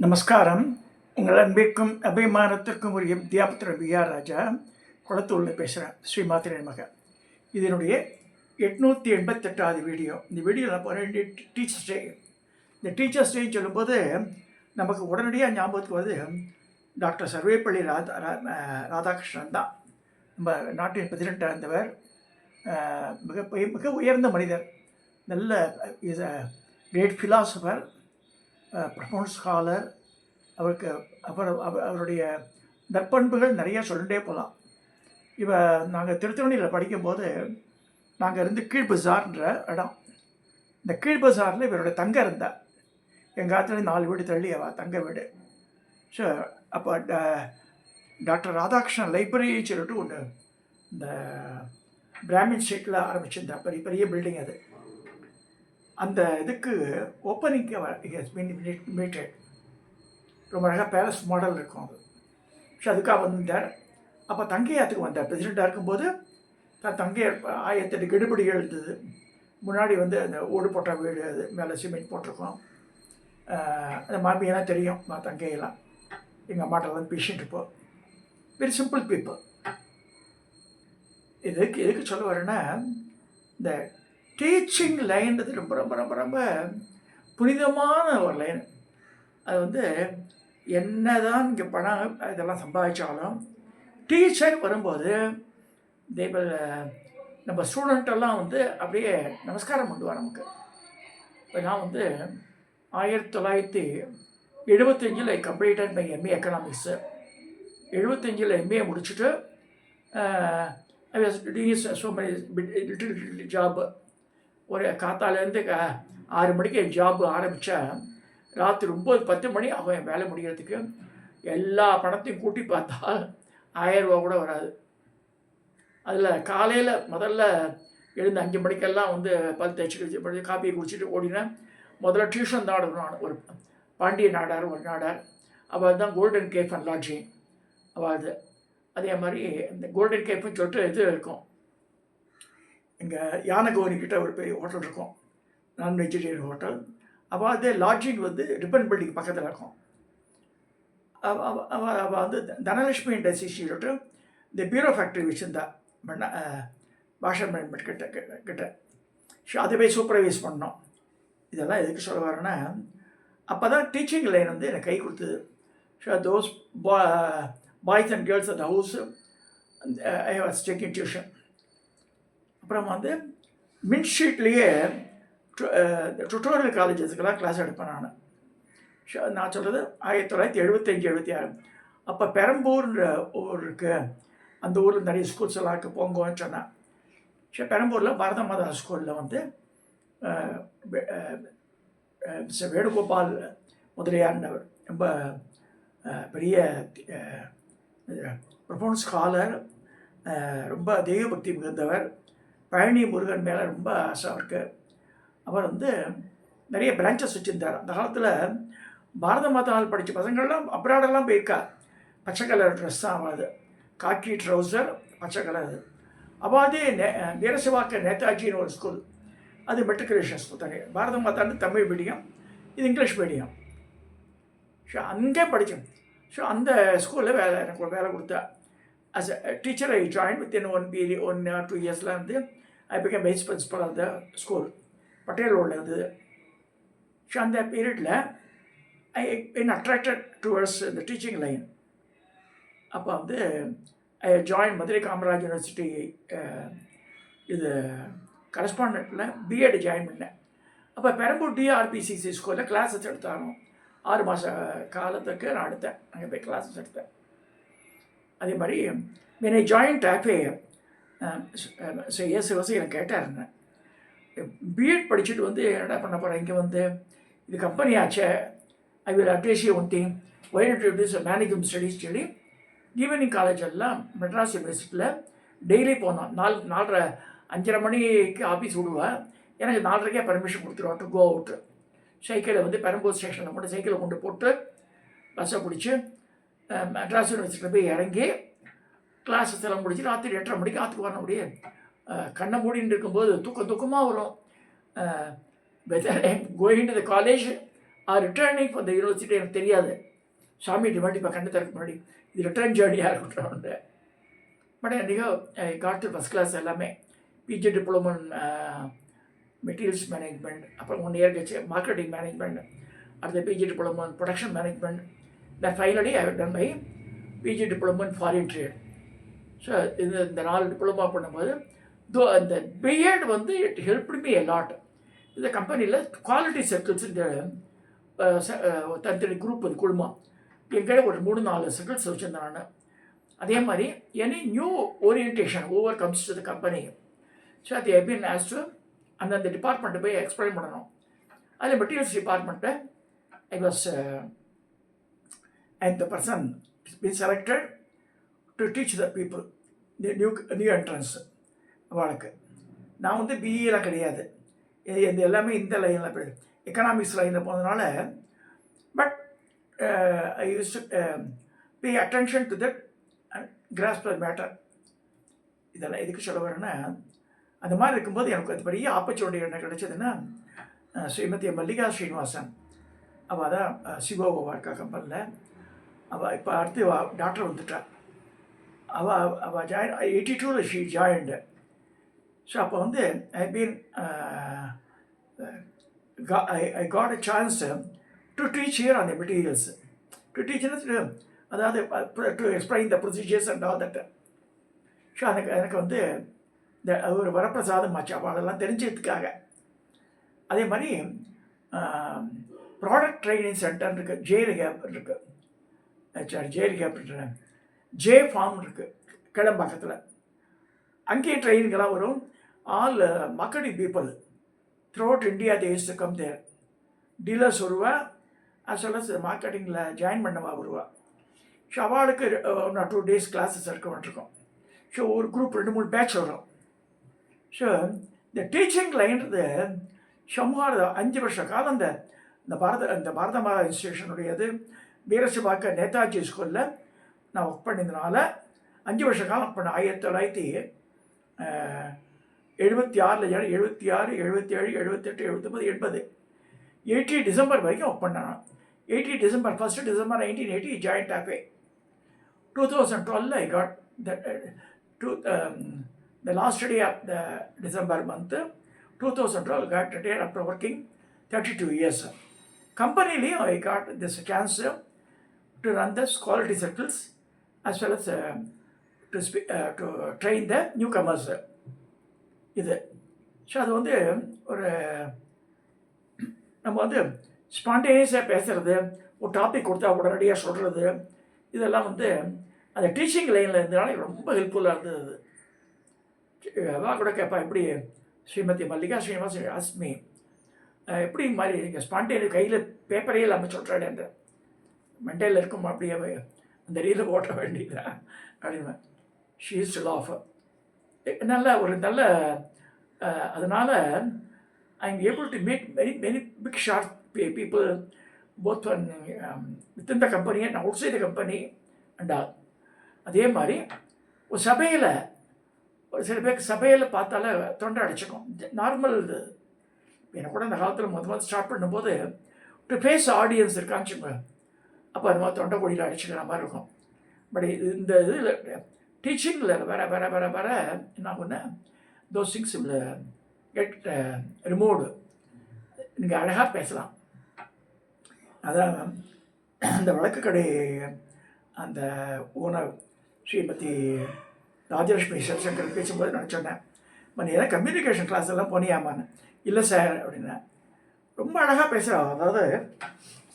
நமஸ்காரம். உங்கள் அன்பிற்கும் அபிமானத்திற்கும் உரிய வித்யாபுத்திர பிஆர் ராஜா குளத்தூரில் பேசுகிறேன். ஸ்ரீமாத்திரை மக. இதனுடைய 888வது வீடியோ. இந்த வீடியோவில் போகிற டீச்சர்ஸ் டே. இந்த டீச்சர்ஸ் டே சொல்லும்போது நமக்கு உடனடியாக ஞாபகத்துக்கு வருது டாக்டர் சர்வேப்பள்ளி ராதாகிருஷ்ணன் தான். நம்ம நாட்டின் பிரசிடெண்ட்டாக இருந்தவர். மிக உயர்ந்த மனிதர். நல்ல is a great philosopher, profound scholar. அவருடைய நற்பண்புகள் நிறையா சொல்லிட்டே போகலாம். நாங்கள் திருத்தணியில் படிக்கும்போது நாங்கள் இருந்து கீழ் பஜார்ன்ற இடம். இந்த கீழ் பஜாரில் இவருடைய தங்க இருந்தார். எங்கள் ஆற்றுல 4 வீடு தள்ளி தங்க வீடு. ஸோ அப்போ டாக்டர் ராதாகிருஷ்ணன் லைப்ரரி சொல்லிட்டு ஒன்று இந்த பிராமின் ஸ்ட்ரீட்டில் ஆரம்பிச்சிருந்தா பெரிய பெரிய பில்டிங். அது அந்த இதுக்கு ஓப்பனிங்க்கு மீட்டட். ரொம்ப அழகாக பேலஸ் மாடல் இருக்கும் அது. ஸோ அதுக்காக வந்தார். அப்போ தங்கையாத்துக்கு வந்தார். பிரசிடெண்ட்டாக இருக்கும்போது தங்கையார் 1008 கெடுபிடிகள் இருந்தது. முன்னாடி அந்த ஓடு போட்ட வீடு, அது மேலே சிமெண்ட் போட்டிருக்கோம். அந்த மாமியெல்லாம் தெரியும் தங்கையெல்லாம். எங்கள் அம்மாட்டெல்லாம் பேஷண்ட் இப்போ வெரி சிம்பிள் பீப்புள். எதுக்கு சொல்ல வரேன்னா, இந்த டீச்சிங் லைன்றது ரொம்ப ரொம்ப ரொம்ப ரொம்ப புனிதமான ஒரு லைன். அது என்ன தான் இங்கே பணம் இதெல்லாம் சம்பாதிச்சாலும் டீச்சர் வரும்போது நம்ம ஸ்டூடெண்ட்டெல்லாம் அப்படியே நமஸ்காரம் பண்ணுவார் நமக்கு. இப்போ நான் 1975 completed my MA economics. 75 MA முடிச்சுட்டு I was doing so many little job. ஒரு காத்தாலேருந்து 6 மணிக்கு என் ஜாப் ஆரம்பித்தா ராத்திரி 9-10 மணி ஆகும் என் வேலை முடிகிறதுக்கு. எல்லா பணத்தையும் கூட்டி பார்த்தா 1000 ரூபா கூட வராது. அதில் காலையில் முதல்ல எழுந்து 5 மணிக்கெல்லாம் பல் தேய்ச்சி காப்பியை குடிச்சிட்டு ஓடினேன். முதல்ல டியூஷன் தான் எடுக்கணும். நான் ஒரு பாண்டிய நாடார், ஒரு நாடார். அவள் தான் கோல்டன் கேஃப் அண்ட் லாட்ஜிங். அவள் அதே மாதிரி இந்த கோல்டன் கேஃப்னு சொல்லிட்டு இது இருக்கும். இங்கே யானகோனிக்கிட்ட ஒரு பெரிய ஹோட்டல் இருக்கும், நான் வெஜிடேரியன் ஹோட்டல். அப்போ லாட்ஜிங் ரிப்பன் பில்டிங் பக்கத்தில் இருக்கும். அவள் தனலட்சுமி இண்டஸ்ட்ரீஸ் சொல்லிட்டு இந்த பியூரோ ஃபேக்ட்ரி வச்சுருந்தா பாஷா மேனேஜ்மெண்ட் கிட்ட. ஸோ அதை போய் சூப்பர்வைஸ் பண்ணோம். இதெல்லாம் எதுக்கு சொல்ல வரேன்னா, அப்போ தான் டீச்சிங் லைன் எனக்கு கை கொடுத்தது. So those boys and girls அந்த house I was taking tuition. அப்புறம் மின்ஷீட்லேயே டுட்டோரியல் காலேஜஸுக்கெல்லாம் கிளாஸ் எடுப்பேன் நான். நான் சொல்கிறது 1975-76. அப்போ பெரம்பூர்ன்ற ஊர் இருக்குது. அந்த ஊரில் நிறைய ஸ்கூல்ஸ் எல்லாம் இருக்குது, போங்கன்னு சொன்னேன். ஸோ பெரம்பூரில் பாரத மாதா ஸ்கூலில் வேணுகோபால் முதலியார்ன்றவர் ரொம்ப பெரிய ப்ரொஃபவுண்ட் ஸ்காலர், ரொம்ப தெய்வபக்தி மிகுந்தவர். பழனி முருகன் மேலே ரொம்ப ஆசை அவருக்கு. அவர் நிறைய பிரான்ச்சஸ் வச்சுருந்தார். அந்த காலத்தில் பாரத மாதாவில் படித்த பசங்கள்லாம் அப்ராடெல்லாம் போயிருக்கா. பச்சை கலர் ட்ரெஸ் தான் அவாது, காக்கி ட்ரௌசர், பச்சை கலர். அவாதே வீரசிவாக்க நேதாஜின்னு ஒரு ஸ்கூல், அது மெட்ரிகுலேஷன் ஸ்கூல் தானே. பாரத மாதான்னு தமிழ் மீடியம், இது இங்கிலீஷ் மீடியம். ஸோ அங்கே படித்தேன். ஸோ அந்த ஸ்கூலில் எனக்கு ஒரு வேலை கொடுத்தா. as a teacher I joined within 1 or 2 years. I became vice principal of the school, Patel Road. So on that period I been attracted towards the teaching line. அப்போ I joined Madurai Kamaraj University இது கரஸ்பாண்டண்ட்டில் BEd join பண்ணேன். அப்போ பெரம்பூர் டிஆர்பிசிசி ஸ்கூலில் classes எடுத்தாங்க. 6 மாத காலத்துக்கு நான் எடுத்தேன். அங்கே போய் கிளாஸஸ் எடுத்தேன். அதே மாதிரி when I joined TAFE, எனக்கு கேட்டாருங்க, பிஎட் படிச்சுட்டு என்ன பண்ண போகிறேன், இங்கே இது கம்பெனி ஆச்சே, I will advise you one thing, why not you do management studies சொல்லி ஈவினிங் காலேஜ் எல்லாம் மெட்ராஸ் யூனிவர்சிட்டியில் டெய்லி போனோம். 5:30 மணிக்கு ஆஃபீஸ் விடுவேன். எனக்கு 4:30 பர்மிஷன் கொடுத்துருவான் டு கோ அவுட்டு. சைக்கிளை பெரம்பூர் ஸ்டேஷனில் மட்டும் சைக்கிளை கொண்டு போட்டு பஸ்ஸை பிடிச்சி மெட்ராஸ் யூனிவர்சிட்டியில் போய் இறங்கி கிளாஸஸ் எல்லாம் முடிச்சு ராத்திரி 8:30 மணிக்கு ஆற்றுக்கு வரணும். அப்படியே கண்ணை மூடின்னு இருக்கும்போது தூக்கமாக வரும். whether I'm going to the college returning from the university எனக்கு தெரியாது. சாமி டிமாண்ட் இப்போ கண்டு தரக்கு முன்னாடி இது ரிட்டர்ன் ஜேர்னியாக இருக்கட்டும். But anyhow I got to first class எல்லாமே. PG diploma in materials management, அப்புறம் 1 இயர் கழிச்சு மார்க்கெட்டிங் மேனேஜ்மெண்ட், அடுத்த PG diploma in production management. Then finally I have done my PG diploma in foreign trade. So இந்த 4 diploma பண்ணும்போது அந்த BEd வந்து it helped me a lot. இந்த கம்பெனியில் quality circles இந்த தனித்தனி குரூப் அது குழுமம் என்கிட்ட ஒரு 3-4 சர்க்கிள்ஸ் வச்சுருந்தேன் நான். அதே மாதிரி any new orientation over comes to the company. So அது எப்படின் ஆஸ் டு அந்தந்த டிபார்ட்மெண்ட்டை போய் எக்ஸ்பிளைன் பண்ணணும். அதில் மெட்டீரியல்ஸ் டிபார்ட்மெண்ட்டை I was and the person been selected to teach the people new entrance அவளுக்கு. நான் வந்து பிஇலாம் கிடையாது, இது எல்லாமே இந்த லைனில் எக்கனாமிக்ஸ் லைனில் போனதுனால. But I use to pay attention to that and grass the matter. இதெல்லாம் எதுக்கு சொல்ல வரேன்னா, அந்த மாதிரி இருக்கும்போது எனக்கு அது பெரிய ஆப்பர்ச்சுனிட்டி என்ன கிடைச்சதுன்னா, ஸ்ரீமதி மல்லிகா ஸ்ரீனிவாசன் அவள் தான் சிவோவா இருக்கா கம்பெனியில். அவள் இப்போ அடுத்து டாக்டர் வந்துட்டாள். அவள் ஜாயின் 82 ஷீ ஜாயின்டு. ஸோ அப்போ வந்து I got a chance to teach here on the materials. To teach அதாவது to explain the procedures and all that. So எனக்கு வந்து இந்த ஒரு வரப்பிரசாதம் ஆச்சு அவளெல்லாம் தெரிஞ்சதுக்காக. அதே மாதிரி ப்ராடக்ட் ட்ரைனிங் சென்டர் இருக்குது, ஜேரிகேப் இருக்குது, ஜேரிகேப் ஜே ஃபார்ம் இருக்குது கிளம்பாக்கத்தில். அங்கேயும் ட்ரைனிங்கெல்லாம் வரும். All marketing people throughout India they use to come there. Dealers வருவா, as well as மார்க்கெட்டிங்கில் ஜாயின் பண்ணவா வருவா. ஸோ அவளுக்கு 1 or 2 days கிளாஸஸ் இருக்க வேண்டியிருக்கும். ஸோ ஒரு குரூப் 2-3 பேட்ச் வரும். ஸோ இந்த டீச்சிங் லைன்றது சுமார் 5 வருஷ காலம் இந்த பாரத மாதா இன்ஸ்டியூஷனுடையது வீரசிபாக்க நேதாஜி ஸ்கூலில் நான் ஒர்க் பண்ணியிருந்தனால 5 வருஷ காலம் ஒர்க் பண்ணேன். 1976 76 77 78 79 80 80 டிசம்பர் வரைக்கும் ஒர்க் பண்ணேன். 80 டிசம்பர் 1 டிசம்பர் 1980 ஜாயின்ட் ஆஃபே. 2012 I got the last day of the December month 2012 got retired after working 32 years. Company I got this chance to run the quality circles as well as to train the newcomers. இது so அது வந்து ஒரு நம்ம வந்து ஸ்பான்டேனியஸாக பேசுகிறது, ஒரு topic கொடுத்தா உடனடியாக சொல்கிறது, இதெல்லாம் வந்து அந்த டீச்சிங் லைனில் இருந்தனால ரொம்ப ஹெல்ப்ஃபுல்லாக இருந்தது. அவள் கூட கேட்பா, எப்படி ஸ்ரீமதி மல்லிகா ஸ்ரீனிவாசன் ஆஸ்மி எப்படி மாதிரி நீங்கள் ஸ்பான்டேனியஸ் கையில் பேப்பரே இல்லாமல் சொல்கிறாடேன்ற மெண்டலில் இருக்கும், அப்படியே அந்த ரீலில் ஓட்ட வேண்டியதா அப்படின்னு ஷீ இஸ் டு லாஃப். நல்ல ஒரு நல்ல அதனால் I am able to meet many big shot people both within the company and outside the company and all. அதே மாதிரி ஒரு சபையில் ஒரு சில பேருக்கு சபையில் பார்த்தாலே தொண்டை அடிச்சுக்கும், நார்மல். இது எனக்கு கூட அந்த காலத்தில் முதல் ஸ்டார்ட் பண்ணும்போது டு ஃபேஸ் ஆடியன்ஸ் இருக்கான்னு வச்சுக்கோங்க, அப்போ அது மாதிரி தொண்டை கொடியில் அடிச்சுக்கிற மாதிரி இருக்கும். பட் இந்த இதில் டீச்சிங்கில் வர வர வர வர என்ன ஆகுன்னா those things will get removed. நீங்கள் அழகாக பேசலாம். அதான் அந்த வழக்கு கடை அந்த ஓனர் ஸ்ரீமதி ராஜலட்சுமி சிவசங்கர் பேசும்போது நான் சொன்னேன், நீ ஏதாவது கம்யூனிகேஷன் கிளாஸ் எல்லாம் போனியாமான்னு. இல்லை சார் அப்படின்னா. ரொம்ப அழகாக பேசுகிறா. அதாவது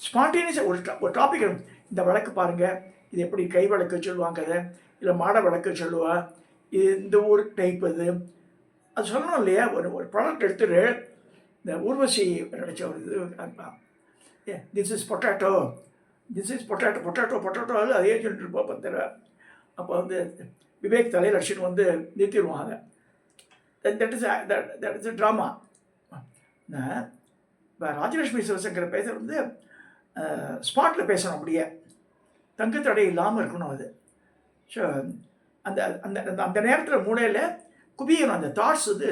ஸ்பான்டேனியஸாக ஒரு டாபிக் இந்த வழக்கு பாருங்கள், இது எப்படி கை வழக்கு சொல்லுவாங்க, அதை இல்லை மாட வழக்கு சொல்லுவா, இது இந்த ஊர் டைப் இது அது சொல்லணும் இல்லையா. ஒரு ப்ராடக்ட் எடுத்துட்டு இந்த ஊர்வசி நினச்ச ஒரு இது this is potato, this is potato அதே சொல்லிட்டு இருப்போம் 10 தடவை. அப்போ வந்து விவேக் தலையில் அடிச்சுட்டு வந்து நிறுத்திடுவாங்க. That is a drama. இப்போ ராஜலட்சுமி சிவசங்கர் பேசுகிறது வந்து ஸ்பாட்டில் பேசணும், அப்படியே தங்குத்தடை இல்லாமல் இருக்கணும் அது. ஸோ அந்த அந்த அந்த நேரத்தில் மூளையில் குவியணும் அந்த தாட்ஸ் வந்து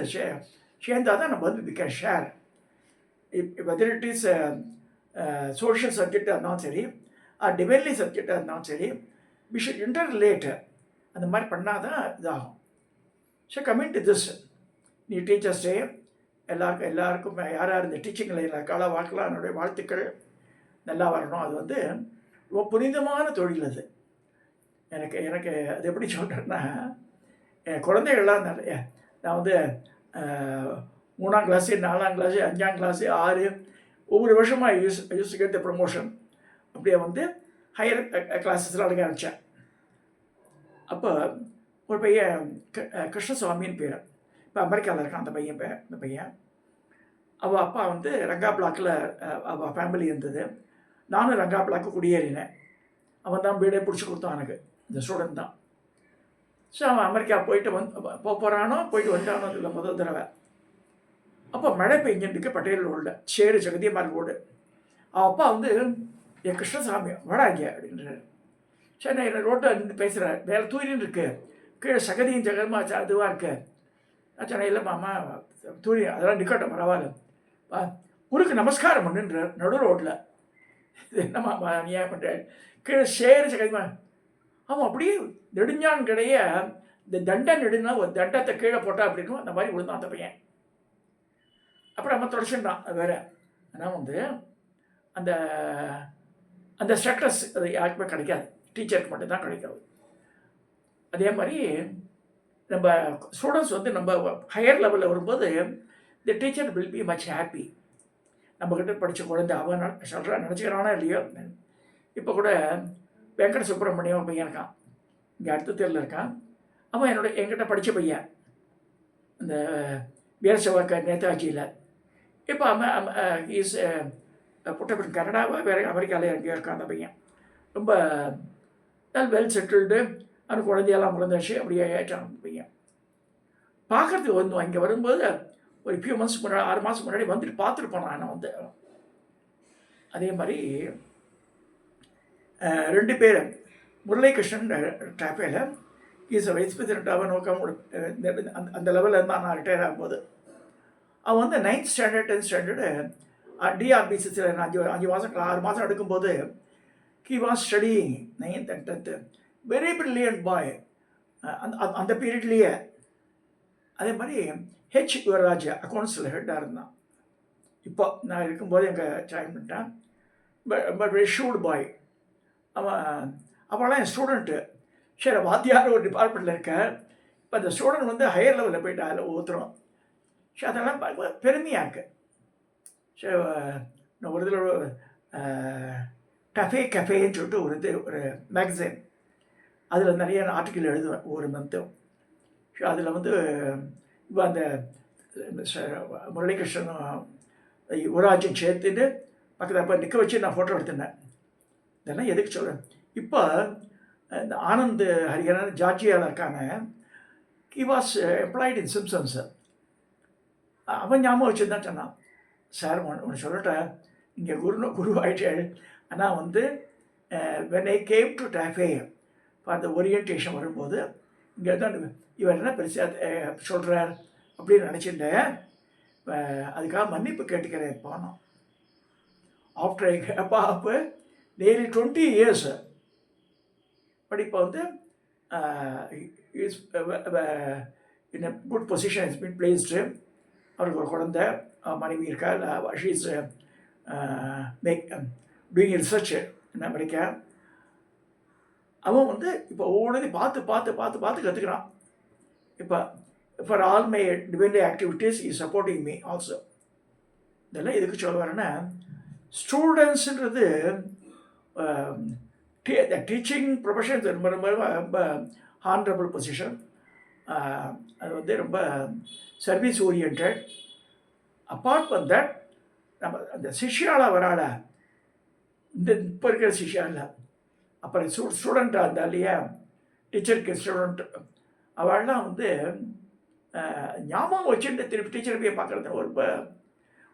சேர்ந்தால் தான் நம்ம வந்து we can share. Whether it is social சப்ஜெக்டாக இருந்தாலும் சரி, டிவைன்லி சப்ஜெக்டாக இருந்தாலும் சரி, வி ஷுட் இன்டர் ரிலேட். அந்த மாதிரி பண்ணால் தான் இதாகும். ஸோ கம்மிங் டு திஸ், நீ டீச்சர்ஸ் டே எல்லாருக்கும் யார் யார் இந்த டீச்சிங் லைனில் கால வாழ்க்கலாம் என்னுடைய வாழ்த்துக்கள் நல்லா வரணும். அது வந்து ரொம்ப புனிதமான தொழில் அது. எனக்கு எனக்கு அது எப்படி சொல்கிறேன்னா, என் குழந்தைகள்லாம் நிறைய நான் வந்து 3ஆம் கிளாஸு 4ஆம் கிளாஸு 5ஆம் கிளாஸு 6 ஒவ்வொரு வருஷமாக யூஸ் கெட் த ப்ரமோஷன். அப்படியே வந்து ஹையர் கிளாஸஸ்லாம் அடங்க ஆரம்பித்தேன். அப்போ ஒரு பையன் கிருஷ்ணசுவாமின்னு பேர், இப்போ அமெரிக்காவில் இருக்கான் அந்த பையன். அவள் அப்பா வந்து ரங்கா பிளாக்கில் அவள் ஃபேமிலி இருந்தது. நானும் ரங்கா பிளாக்கு குடியேறினேன். அவன் தான் வீடே பிடிச்சி கொடுத்தான் எனக்கு, இந்த ஸ்டூடெண்ட் தான். ஸோ அவன் அமெரிக்கா போயிட்டு போகிறானோ போயிட்டு வந்தானோ இல்லை முதல் தடவை. அப்போ மழை பெஞ்சிருக்கு பட்டேல் ரோடில், சேரு ஜெகதியம்மாள் ரோடு. அவன் அப்பா வந்து என் கிருஷ்ணசாமி வடாங்க அப்படின்றாரு. சரி, நான் என்ன ரோட்டில் இருந்து பேசுகிறேன், வேலை தூரின்னு இருக்கு, கீழே சகதியும் ஜெகதமா அதுவாக இருக்கு. நான் சொன்னேன், இல்லை மாமா தூரி அதெல்லாம் நிக்கட்டும் பரவாயில்ல, குருக்கு நமஸ்காரம் பண்ணுன்ற நடு ரோட்டில். இது என்ன மாமா நீ ஏன் பண்ணுறேன், கீழே சேரு ஜெகதிமா. அவன் அப்படியே நெடுஞ்சான் கிடைய இந்த தண்டை நெடுனா ஒரு தண்டத்தை கீழே போட்டா அப்படின்னு அந்த மாதிரி விழுந்தான் அந்த பையன். அப்புறம் நம்ம தொடச்சுட்டான். அது வேறு. ஆனால் வந்து அந்த அந்த ஸ்டேட்டஸ் அது யாருக்குமே கிடைக்காது, டீச்சருக்கு மட்டும்தான் கிடைக்காது. அதே மாதிரி நம்ம ஸ்டூடெண்ட்ஸ் வந்து நம்ம ஹையர் லெவலில் வரும்போது the teacher will be much happy. நம்மக்கிட்ட படித்த குழந்தை அவன் சொல்கிறான், நினச்சிக்கிறானா இல்லையோ. இப்போ கூட வெங்கட சுப்பிரமணியம் பையன் இருக்கான், இங்கே அடுத்த தெருவில் இருக்கான். அவன் என்கிட்ட படித்த பையன், இந்த வீரசவாக்க நேதாஜியில். இப்போ அவன் இஸ் புட்டப்பன் கனடாவாக வேறு அமெரிக்காவில் எங்கேயோ இருக்கான் அந்த பையன். ரொம்ப வெல் செட்டில்டு, அவனுக்கு குழந்தையெல்லாம் முழந்தாச்சு, அப்படியே ஏற்றான் அந்த பையன். பார்க்குறதுக்கு வந்தோம், இங்கே வரும்போது ஒரு ஃபியூ மந்த்ஸ் முன்னாடி 6 மாதம் முன்னாடி வந்துட்டு பார்த்துட்டு போனான். நான் வந்து அதே மாதிரி 2 பேர், முரளிகிருஷ்ணன் டாப்பேல இஸ் வைஸ் பிரசிடென்ட். அவன் நோக்கம் அந்த லெவலில் இருந்தான் நான் ரிட்டையர் ஆகும்போது. அவன் வந்து 9th ஸ்டாண்டர்ட் 10th ஸ்டாண்டர்டு டிஆர்பிசிசியில் 5 மாதம் 6 மாதம் எடுக்கும்போது he was studying 9th and 10th. Very brilliant boy அந்த பீரியட்லேயே. அதே மாதிரி ஹெச் யுவராஜ் அக்கௌண்ட்ஸில் ஹெட்டாக இருந்தான். இப்போ நான் இருக்கும்போது எங்கே ஜாயின் பண்ணிட்டேன். பட் வெரி ஷூட் பாய் அவெல்லாம் என் ஸ்டூடெண்ட்டு. சரி, வாத்தியார் ஒரு டிபார்ட்மெண்ட்டில் இருக்க. இப்போ அந்த ஸ்டூடெண்ட் வந்து ஹையர் லெவலில் போயிட்டு அதில் ஊற்றுறோம். ஸோ அதெல்லாம் பெருமையாக இருக்குது. ஸோ நான் ஒரு தடவை கஃபேன்னு சொல்லிட்டு ஒரு மேகசின், அதில் நிறைய ஆர்டிக்கிள் எழுதுவேன் ஒவ்வொரு மந்த்தும். ஸோ அதில் வந்து இப்போ அந்த முரளிகிருஷ்ணனும் யுவராஜும் சேர்த்துட்டு பக்கத்தில் அப்போ நிற்க வச்சு நான் ஃபோட்டோ எடுத்துனேன். இதெல்லாம் எதுக்கு சொல்கிறேன், இப்போ இந்த ஆனந்த் ஹரிஹரன் ஜார்ஜியாவில் இருக்காங்க. He was employed in Simpsons. அவன் ஞாபகம் வச்சுருந்தான் சொன்னான், சார் ஒன்று சொல்லட்டேன், இங்கே குரு ஆகிட்டே. ஆனால் வந்து when I came to TAFE for the orientation வரும்போது இங்கே தான் இவர் என்ன பெருசாக சொல்கிறார் அப்படின்னு நினச்சிட்டேன். அதுக்காக மன்னிப்பு கேட்டுக்கிறேன். போனோம் ஆஃப்டர் ஐ அப்போ nearly 20 years. பட் இப்போ வந்து is in a good position is been placed. அவருக்கு ஒரு குழந்தை, மனைவி இருக்கா. She is doing research in America. அவன் வந்து இப்போ ஒவ்வொன்றையும் பார்த்து கற்றுக்கிறான். இப்போ for all my divinely activities is supporting me also. இதெல்லாம் எதுக்கு சொல்ல வரேன்னா, ஸ்டூடெண்ட்ஸுன்றது டீச்சிங் ப்ரொஃபஷன் ரொம்ப ரொம்ப ரொம்ப ஹானரபிள் பொசிஷன். அது வந்து ரொம்ப service orient. Apart from that, நம்ம அந்த சிஷ்யால வரால, இந்த இப்போ இருக்கிற சிஷ்யாவில் அப்புறம் ஸ்டூடெண்ட்டாக இருந்தா இல்லையா, டீச்சருக்கு ஸ்டூடெண்ட், அவள்லாம் வந்து ஞாபகம் வச்சுட்டு திருப்பி டீச்சரை போய் பார்க்குறது ஒரு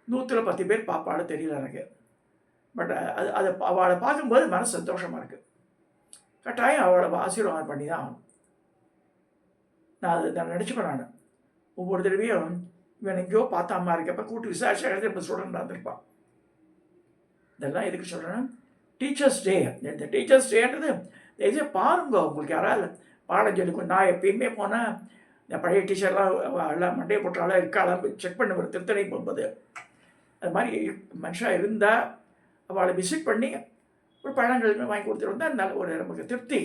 100-10 பேர் பார்ப்பாள் தெரியல எனக்கு. பட் அது அவளை பார்க்கும்போது மனசு சந்தோஷமாக இருக்குது. கட்டாயம் அவளை ஆசீர்வாதம் பண்ணி தான் ஆகணும். நான் நினச்சிப்பேன். நான் ஒவ்வொரு தடவையும் இவன் எங்கேயோ பார்த்த அம்மா இருக்கப்போ கூட்டு விசாரிச்சா இப்போ ஸ்டூடெண்ட் வந்திருப்பான். இதெல்லாம் எதுக்கு சொல்கிறேன்னா, டீச்சர்ஸ் டே, இந்த டீச்சர்ஸ் டேன்றது இது பாருங்க. உங்களுக்கு யாராவது பாடம் சொல்லி நான் எப்பயுமே போனால் இந்த பழைய டீச்சர்லாம் எல்லாம் மண்டையை போட்டாலாம் இருக்காலாம் செக் பண்ண ஒரு திருத்தணி போகும்போது அது மாதிரி மனுஷாக இருந்தால் அவளை விசிட் பண்ணி ஒரு பழங்கள் வாங்கி கொடுத்துட்டு வந்தால் நல்ல ஒரு நமக்கு திருப்தி.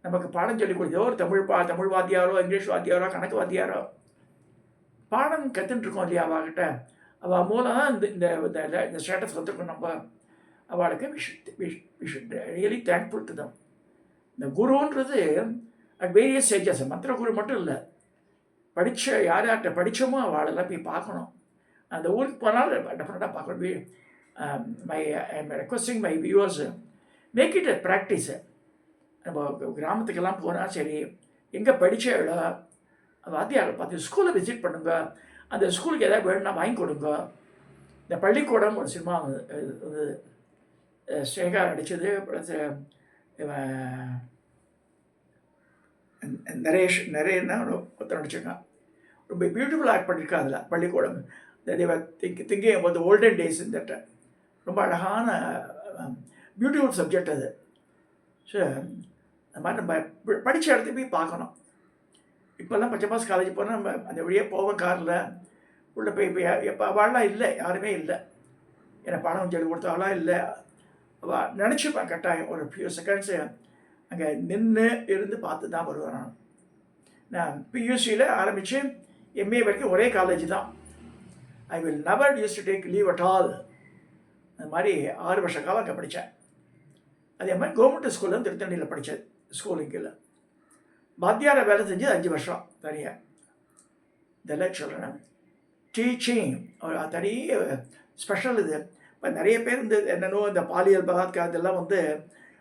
நமக்கு பாடம் சொல்லி கொடுத்தோ ஒரு தமிழ் வாத்தியாரோ, இங்கிலீஷ் வாத்தியாரோ, கணக்கு வாத்தியாரோ பாடம் கற்றுட்டுருக்கோம் இல்லையா அவகிட்ட. அவள் மூலம் தான் இந்த இந்த ஸ்டேட்டஸ் வந்துருக்கோம். நம்ம அவளுக்கு we should really thankful to them. இந்த குருன்றது அட் வேரியஸ் ஸ்டேஜஸ், மந்திர குரு மட்டும் இல்லை, படித்த யார்கிட்ட படித்தோமோ அவளெல்லாம் போய் பார்க்கணும். அந்த ஊருக்கு போனாலும் டெஃபினட்டாக பார்க்கணும். I'm requesting my viewers, make it a practice. நம்ம கிராமத்துக்கெல்லாம் போனால் சரி, எங்கே படித்தவளோ வாத்தியாரை பார்த்து ஸ்கூலை விசிட் பண்ணுங்க. அந்த ஸ்கூலுக்கு எதாவது வேணும்னா வாங்கி கொடுங்க. இந்த பள்ளிக்கூடம் ஒரு சினிமா வந்து ஸ்ரேகா நடித்தது, ப்ளஸ் நிறையன்னா ஒருத்தர் நடிச்சிருக்கான். ரொம்ப பியூட்டிஃபுல் ஆக்ட் பண்ணியிருக்கா அதில். பள்ளிக்கூடம் thinking about the olden days இந்த ரொம்ப அழகான பியூட்டிஃபுல் சப்ஜெக்ட் அது. ஸோ அந்த மாதிரி நம்ம படித்த இடத்துக்கு போய் பார்க்கணும். இப்போல்லாம் பச்சைப்பாஸ் காலேஜ் போனால் நம்ம அந்த வழியாக போவோம் காரில் உள்ளே போய் எப்போ அவள்லாம் இல்லை, யாருமே இல்லை. ஏன்னா பணம் சொல்லி கொடுத்தாலாம் இல்லை. அவள் நினச்சிப்பேன் கட்டாயம் ஒரு ஃபியூ செகண்ட்ஸு அங்கே நின்று இருந்து பார்த்து தான் வருவேன். நான் பியூசியில் ஆரம்பித்து எம்ஏ வரைக்கும் ஒரே காலேஜ் தான். I will never use to take leave at all. அந்த மாதிரி 6 வருஷ காலம் அங்கே படித்தேன். அதே மாதிரி கவர்மெண்ட் ஸ்கூலில் திருத்தணியில் படித்தேன். ஸ்கூலிங்கில் வாத்தியாரை வேலை செஞ்சது 5 வருஷம் தனியாக. இதெல்லாம் சொல்கிறேன். டீச்சிங் ஒரு தனி ஸ்பெஷல். இது இப்போ நிறைய பேர் இந்த என்னென்னோ இந்த பாலியல் பலாத்காரம் இதெல்லாம் வந்து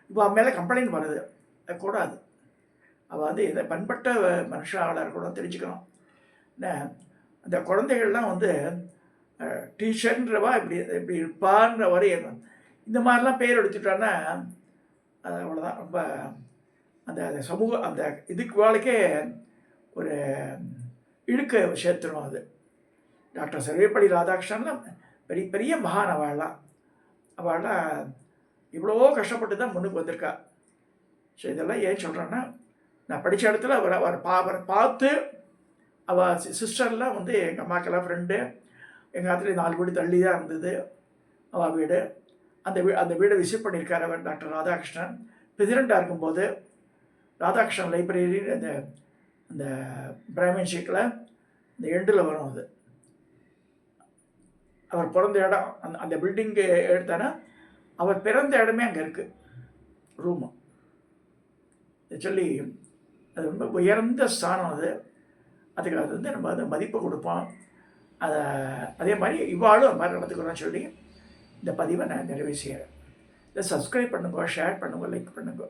இப்போ அவன் மேலே கம்ப்ளைண்ட் வருது. அது கூடாது. அவள் வந்து இதை பண்பட்ட மனுஷனாக இருக்கணும், தெரிஞ்சுக்கணும். என்ன அந்த குழந்தைகள்லாம் வந்து டீச்சர்ன்றவா இப்படி இருப்பான்ற வரையும் இந்த மாதிரிலாம் பேர் எடுத்துட்டான்னா அது அவ்வளோதான். ரொம்ப அந்த சமூக அந்த இதுக்கு வாழ்க்கே ஒரு இழுக்க சேர்த்துடும் அது. டாக்டர் சர்வேப்பள்ளி ராதாகிருஷ்ணன்லாம் பெரிய பெரிய மகான். அவள்லாம் இவ்வளோ கஷ்டப்பட்டு தான் முன்னுக்கு வந்திருக்கா. ஸோ இதெல்லாம் ஏன் சொல்கிறேன்னா, நான் படித்த இடத்துல அவரை பார்த்து அவள் சிஸ்டர்லாம் வந்து எங்கள் அம்மாக்கெல்லாம் ஃப்ரெண்டு. எங்கள் ஆற்றுல 4 வீடு தள்ளி தான் இருந்தது அவள் வீடு. அந்த வீடை விசிட் பண்ணியிருக்கார் அவர் டாக்டர் ராதாகிருஷ்ணன். பிரசிடெண்ட்டாக இருக்கும்போது ராதாகிருஷ்ணன் லைப்ரரி அந்த பிராமின் ஷீட்டில் இந்த எண்டில் வரும். அது அவர் பிறந்த இடம் அந்த பில்டிங்கு எடுத்தானா அவர் பிறந்த இடமே அங்கே இருக்குது ரூமு. சொல்லி அது ரொம்ப உயர்ந்த ஸ்தானம். அதுக்கு அது வந்து நம்ம அதை மதிப்பு கொடுப்போம். அதே மாதிரி இவ்வாளும் அது மாதிரி நடந்துக்கிறோன்னு சொல்லி இந்த பதிவை நான் நிறைவு செய்கிறேன். இதை சப்ஸ்கிரைப் பண்ணுங்க, ஷேர் பண்ணுங்க, லைக் பண்ணுங்க.